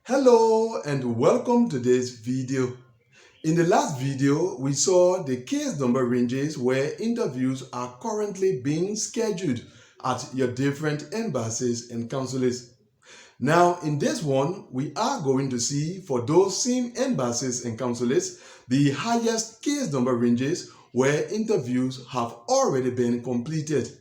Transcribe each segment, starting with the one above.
Hello and welcome to this video. In the last video, we saw the case number ranges where interviews are currently being scheduled at your different embassies and consulates. Now, in this one, we are going to see for those same embassies and consulates the highest case number ranges where interviews have already been completed.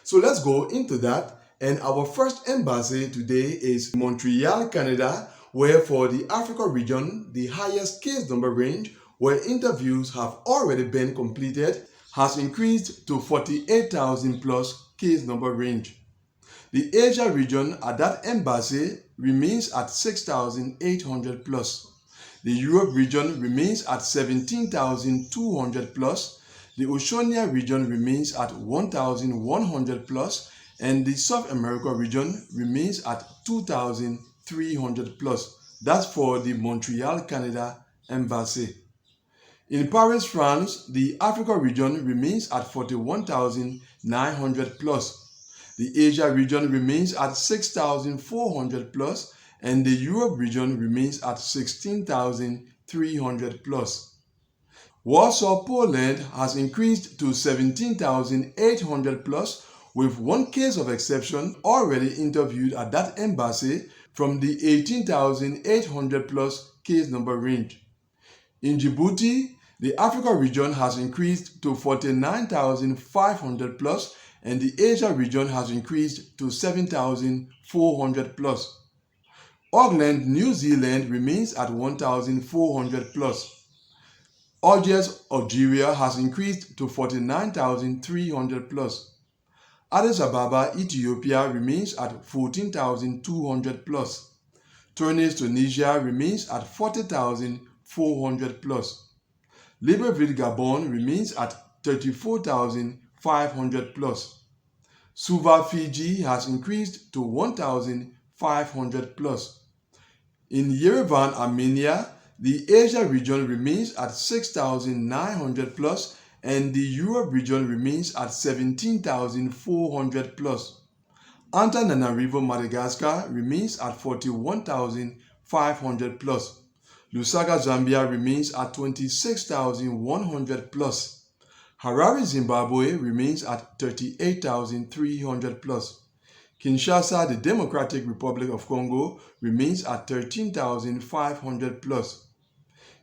So let's go into that. And our first embassy today is Montreal, Canada, where for the Africa region, the highest case number range where interviews have already been completed has increased to 48,000 plus case number range. The Asia region at that embassy remains at 6,800 plus. The Europe region remains at 17,200 plus. The Oceania region remains at 1,100 plus, and the South America region remains at 2,300 plus. That's for the Montreal, Canada embassy. In Paris, France, the Africa region remains at 41,900 plus. The Asia region remains at 6,400 plus, and the Europe region remains at 16,300 plus. Warsaw, Poland has increased to 17,800 plus, with one case of exception already interviewed at that embassy from the 18,800 plus case number range. In Djibouti, the Africa region has increased to 49,500 plus, and the Asia region has increased to 7,400 plus. Auckland, New Zealand remains at 1,400 plus. Algiers, Algeria has increased to 49,300 plus. Addis Ababa, Ethiopia remains at 14,200 plus. Tunis, Tunisia remains at 40,400 plus. Libreville, Gabon remains at 34,500 plus. Suva, Fiji has increased to 1,500 plus. In Yerevan, Armenia, the Asia region remains at 6,900 plus, and the Europe region remains at 17,400 plus. Antananarivo, Madagascar remains at 41,500 plus. Lusaka, Zambia remains at 26,100 plus. Harare, Zimbabwe remains at 38,300 plus. Kinshasa, the Democratic Republic of Congo remains at 13,500 plus.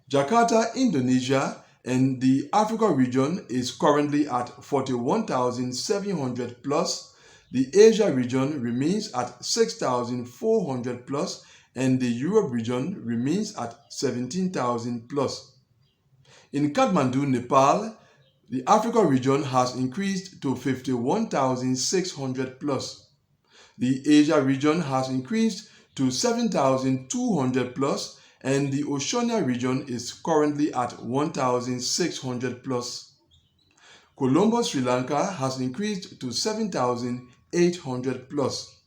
Jakarta, Indonesia and the Africa region is currently at 41,700 plus. The Asia region remains at 6,400 plus, and the Europe region remains at 17,000 plus. In Kathmandu, Nepal, the Africa region has increased to 51,600 plus. The Asia region has increased to 7,200 plus, and the Oceania region is currently at 1,600 plus. Colombo, Sri Lanka has increased to 7,800 plus.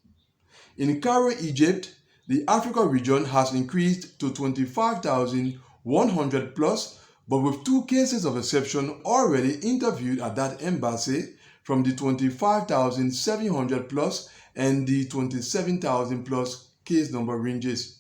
In Cairo, Egypt, the Africa region has increased to 25,100 plus, but with two cases of exception already interviewed at that embassy from the 25,700 plus and the 27,000 plus case number ranges.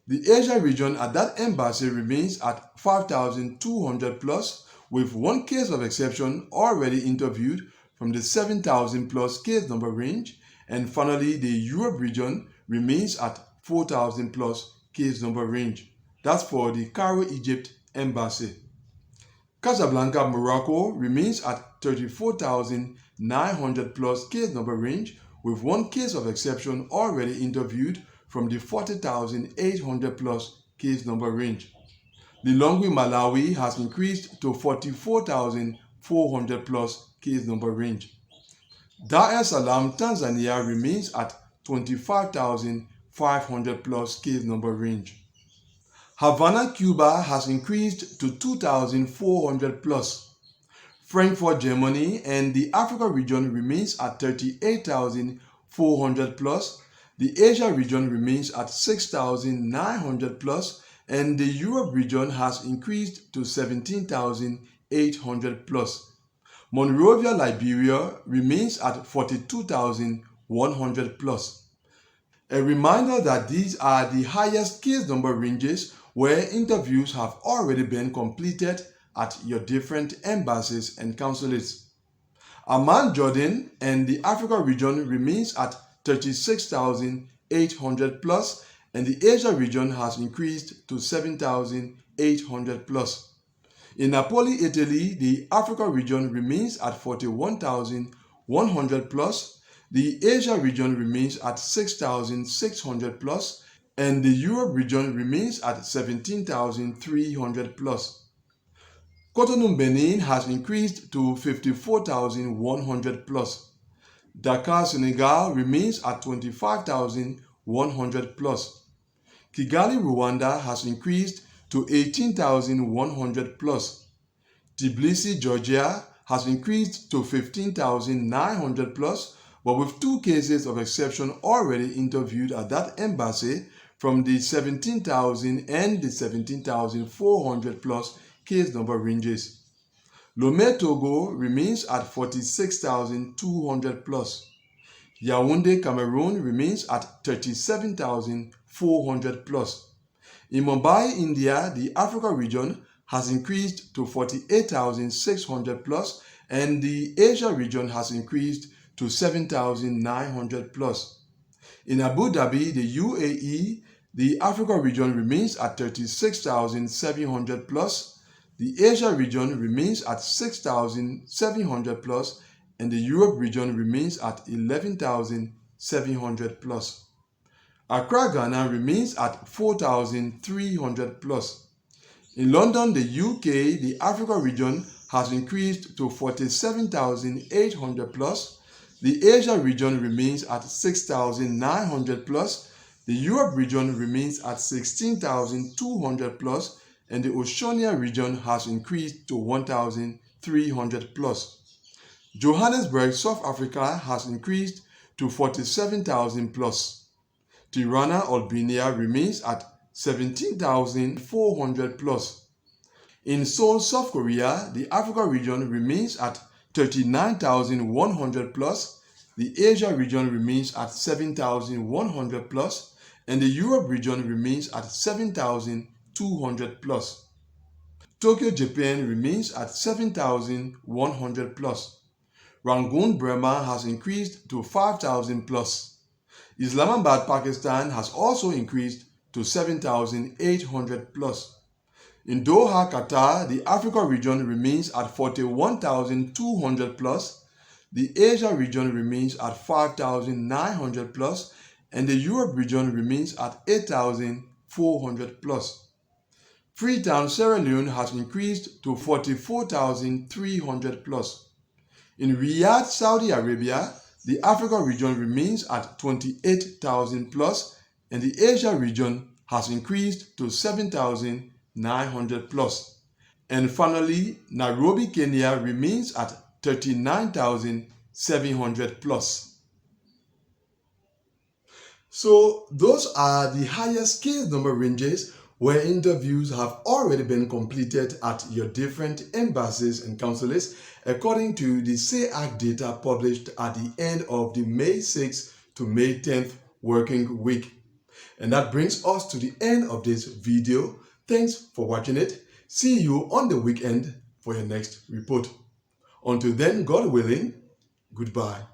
The Asia region at that embassy remains at 5,200 plus, with one case of exception already interviewed from the 7,000 plus case number range, and finally the Europe region remains at 4,000 plus case number range. That's for the Cairo, Egypt embassy. Casablanca, Morocco remains at 34,900 plus case number range, with one case of exception already interviewed from the 40,800 plus case number range. Lilongwe, Malawi has increased to 44,400 plus case number range. Dar es Salaam, Tanzania remains at 25,500 plus case number range. Havana, Cuba has increased to 2,400 plus. Frankfurt, Germany and the Africa region remains at 38,400 plus. The Asia region remains at 6,900 plus, and the Europe region has increased to 17,800 plus. Monrovia, Liberia remains at 42,100 plus. A reminder that these are the highest case number ranges where interviews have already been completed at your different embassies and consulates. Amman Jordan and the Africa region remains at 36,800 plus, and the Asia region has increased to 7,800 plus. In Napoli, Italy, the Africa region remains at 41,100 plus, the Asia region remains at 6,600 plus, and the Europe region remains at 17,300 plus. Cotonou, Benin has increased to 54,100 plus. Dakar, Senegal remains at 25,100 plus. Kigali, Rwanda has increased to 18,100 plus. Tbilisi, Georgia has increased to 15,900 plus, but with 2 cases of exception already interviewed at that embassy from the 17,000 and the 17,400 plus case number ranges. Lomé, Togo remains at 46,200 plus. Yaoundé, Cameroon remains at 37,400 plus. In Mumbai, India, the Africa region has increased to 48,600 plus, and the Asia region has increased to 7,900 plus. In Abu Dhabi, the UAE, the Africa region remains at 36,700 plus, the Asia region remains at 6,700 plus, and the Europe region remains at 11,700 plus. Accra, Ghana remains at 4,300 plus. In London, the UK, the Africa region has increased to 47,800 plus. The Asia region remains at 6,900 plus. The Europe region remains at 16,200 plus, and the Oceania region has increased to 1,300 plus. Johannesburg, South Africa has increased to 47,000 plus. Tirana, Albania remains at 17,400 plus. In Seoul, South Korea, the Africa region remains at 39,100 plus, the Asia region remains at 7,100 plus, and the Europe region remains at 7,200 plus. Tokyo, Japan remains at 7,100 plus. Rangoon, Burma has increased to 5,000 plus. Islamabad, Pakistan has also increased to 7,800 plus. In Doha, Qatar, the Africa region remains at 41,200 plus, the Asia region remains at 5,900 plus, and the Europe region remains at 8,400 plus. Freetown, Sierra Leone has increased to 44,300 plus. In Riyadh, Saudi Arabia, the Africa region remains at 28,000 plus, and the Asia region has increased to 7,900 plus. And finally, Nairobi, Kenya remains at 39,700 plus. So those are the highest case number ranges where interviews have already been completed at your different embassies and consulates according to the SEAC data published at the end of the May 6th to May 10th working week. And that brings us to the end of this video. Thanks for watching it. See you on the weekend for your next report. Until then, God willing, goodbye.